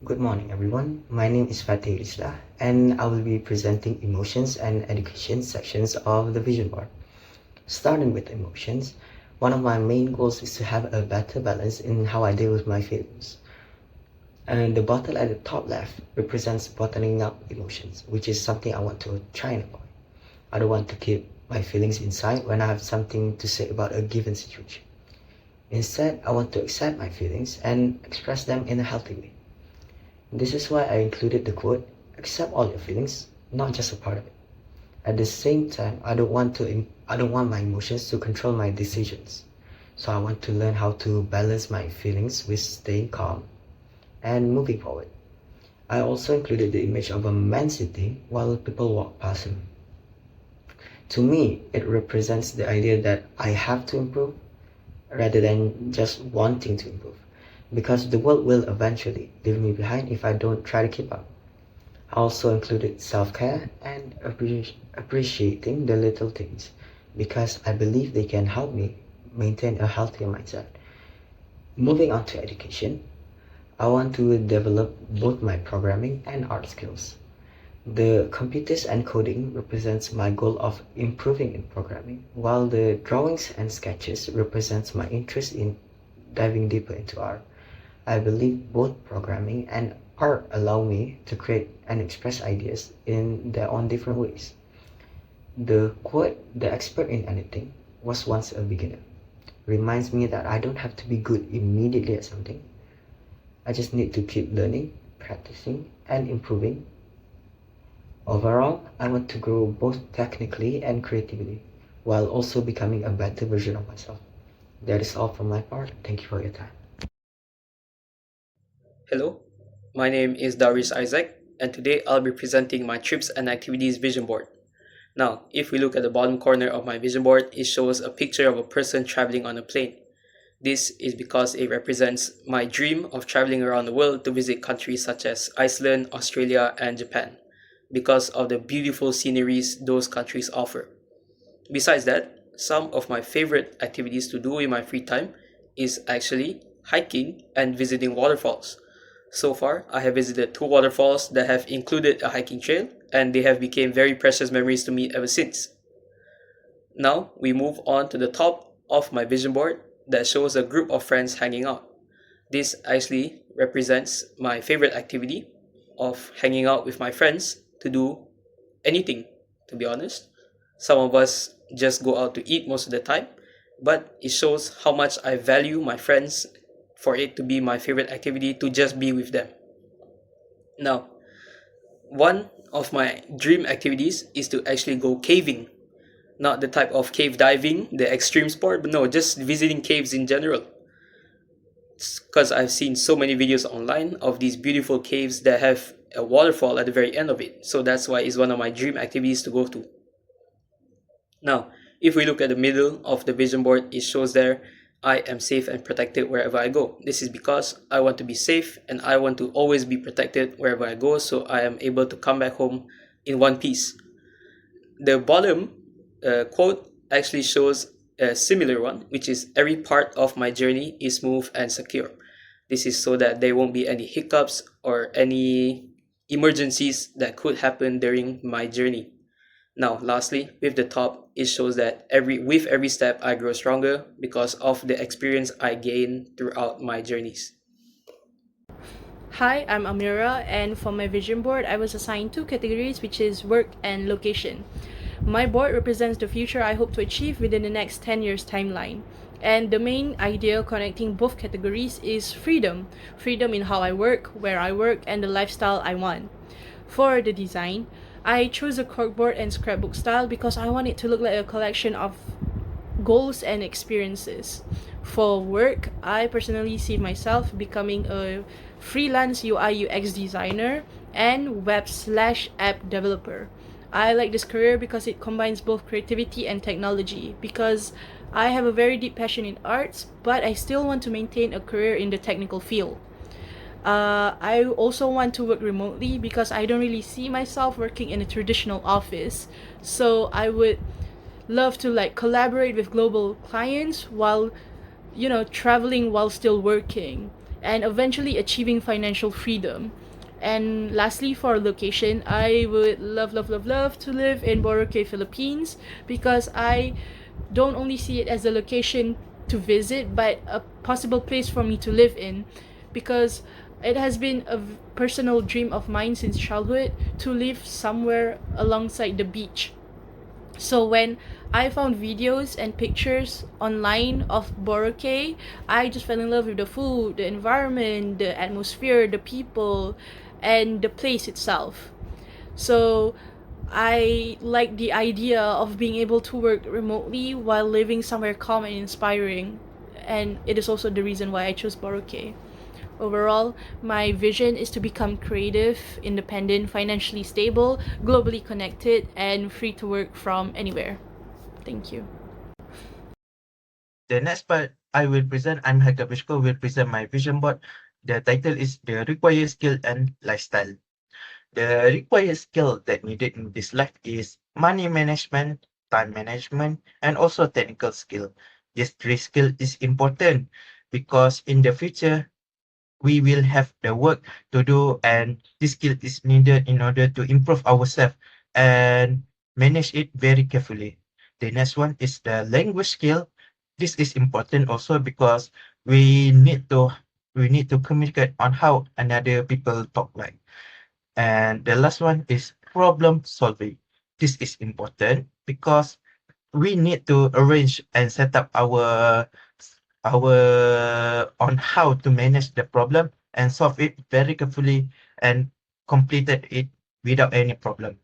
Good morning, everyone. My name is Fatih Islah, and I will be presenting emotions and education sections of the vision board. Starting with emotions, one of my main goals is to have a better balance in how I deal with my feelings. And the bottle at the top left represents bottling up emotions, which is something I want to try and avoid. I don't want to keep my feelings inside when I have something to say about a given situation. Instead, I want to accept my feelings and express them in a healthy way. This is why I included the quote, accept all your feelings, not just a part of it. At the same time, I don't want my emotions to control my decisions. So I want to learn how to balance my feelings with staying calm and moving forward. I also included the image of a man sitting while people walk past him. To me, it represents the idea that I have to improve rather than just wanting to improve, because the world will eventually leave me behind if I don't try to keep up. I also included self-care and appreciating the little things, because I believe they can help me maintain a healthier mindset. Moving on to education, I want to develop both my programming and art skills. The computers and coding represents my goal of improving in programming, while the drawings and sketches represents my interest in diving deeper into art. I believe both programming and art allow me to create and express ideas in their own different ways. The quote, "the expert in anything was once a beginner," reminds me that I don't have to be good immediately at something. I just need to keep learning, practicing, and improving. Overall, I want to grow both technically and creatively, while also becoming a better version of myself. That is all from my part. Thank you for your time. Hello, my name is Darius Isaac, and today I'll be presenting my trips and activities vision board. Now, if we look at the bottom corner of my vision board, it shows a picture of a person traveling on a plane. This is because it represents my dream of traveling around the world to visit countries such as Iceland, Australia, and Japan, because of the beautiful sceneries those countries offer. Besides that, some of my favorite activities to do in my free time is actually hiking and visiting waterfalls. So far, I have visited two waterfalls that have included a hiking trail, and they have become very precious memories to me ever since. Now, we move on to the top of my vision board that shows a group of friends hanging out. This actually represents my favorite activity of hanging out with my friends to do anything, to be honest. Some of us just go out to eat most of the time, but it shows how much I value my friends for it to be my favorite activity to just be with them. Now, one of my dream activities is to actually go caving. Not the type of cave diving, the extreme sport, but no, just visiting caves in general. Because I've seen so many videos online of these beautiful caves that have a waterfall at the very end of it. So that's why it's one of my dream activities to go to. Now, if we look at the middle of the vision board, it shows there, I am safe and protected wherever I go. This is because I want to be safe and I want to always be protected wherever I go, so I am able to come back home in one piece. The bottom quote actually shows a similar one, which is, every part of my journey is smooth and secure. This is so that there won't be any hiccups or any emergencies that could happen during my journey. Now, lastly, with the top, it shows that with every step I grow stronger because of the experience I gain throughout my journeys. Hi, I'm Amira, and for my vision board, I was assigned two categories, which is work and location. My board represents the future I hope to achieve within the next 10 years timeline. And the main idea connecting both categories is freedom. Freedom in how I work, where I work, and the lifestyle I want. For the design, I chose a corkboard and scrapbook style because I want it to look like a collection of goals and experiences. For work, I personally see myself becoming a freelance UI UX designer and web/app developer. I like this career because it combines both creativity and technology, because I have a very deep passion in arts, but I still want to maintain a career in the technical field. I also want to work remotely because I don't really see myself working in a traditional office. So I would love to collaborate with global clients while traveling while still working. and eventually achieving financial freedom. And lastly, for location, I would love to live in Boracay, Philippines, because I don't only see it as a location to visit, but a possible place for me to live in, because it has been a personal dream of mine since childhood to live somewhere alongside the beach. So when I found videos and pictures online of Boracay, I just fell in love with the food, the environment, the atmosphere, the people, and the place itself. So I like the idea of being able to work remotely while living somewhere calm and inspiring. And it is also the reason why I chose Boracay. Overall, my vision is to become creative, independent, financially stable, globally connected, and free to work from anywhere. Thank you. The next part I will present, I'm Haikal Bishko, will present my vision board. The title is The Required Skill and Lifestyle. The required skill that needed in this life is money management, time management, and also technical skill. This three skill is important because in the future, we will have the work to do, and this skill is needed in order to improve ourselves and manage it very carefully. The next one is the language skill. This is important also because we need to communicate on how another people talk like. And the last one is problem solving. This is important because we need to arrange and set up our on how to manage the problem and solve it very carefully and completed it without any problem.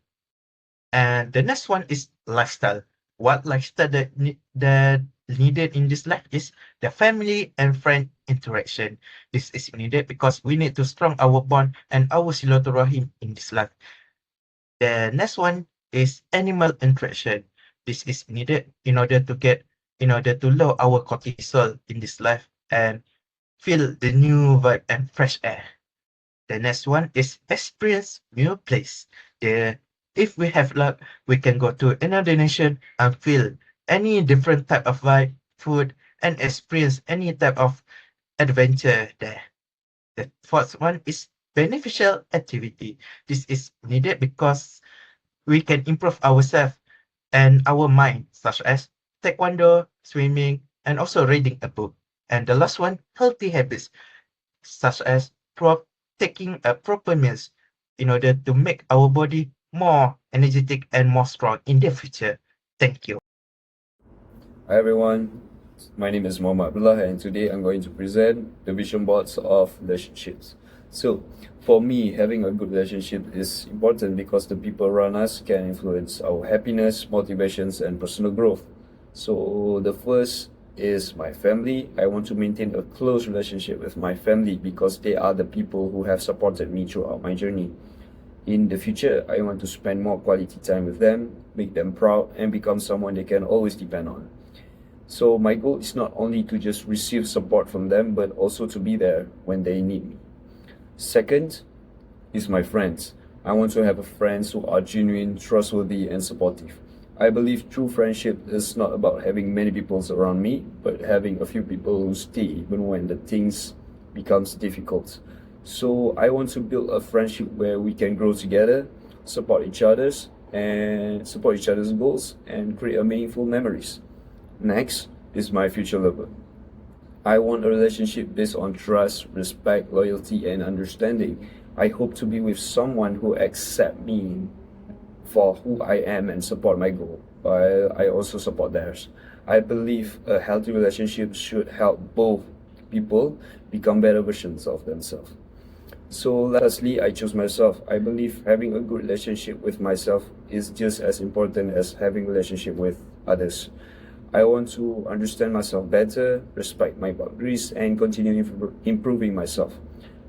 And the next one is lifestyle. What lifestyle that needed in this life is the family and friend interaction. This is needed because we need to strong our bond and our silaturahim in this life. The next one is animal interaction. This is needed in order to lower our cortisol in this life and feel the new vibe and fresh air. The next one is experience new place. If we have luck, we can go to another nation and feel any different type of vibe, food, and experience any type of adventure there. The fourth one is beneficial activity. This is needed because we can improve ourselves and our mind, such as taekwondo, swimming, and also reading a book. And the last one, healthy habits, such as taking a proper meals in order to make our body more energetic and more strong in the future. Thank you. Hi everyone, my name is Muhammad Abdullah and today I'm going to present the vision boards of relationships. So, for me, having a good relationship is important because the people around us can influence our happiness, motivations, and personal growth. So, the first is my family. I want to maintain a close relationship with my family because they are the people who have supported me throughout my journey. In the future, I want to spend more quality time with them, make them proud, and become someone they can always depend on. So my goal is not only to just receive support from them, but also to be there when they need me. Second is my friends. I want to have friends who are genuine, trustworthy, and supportive. I believe true friendship is not about having many people around me, but having a few people who stay even when the things becomes difficult. So I want to build a friendship where we can grow together, support each other's goals, and create meaningful memories. Next is my future lover. I want a relationship based on trust, respect, loyalty, and understanding. I hope to be with someone who accepts me for who I am and support my goal, while I also support theirs. I believe a healthy relationship should help both people become better versions of themselves. So lastly, I choose myself. I believe having a good relationship with myself is just as important as having a relationship with others. I want to understand myself better, respect my boundaries, and continue improving myself.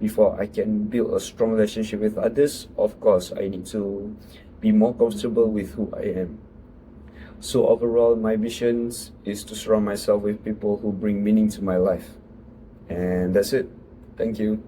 Before I can build a strong relationship with others, of course, I need to be more comfortable with who I am. So overall, my vision is to surround myself with people who bring meaning to my life. And that's it. Thank you.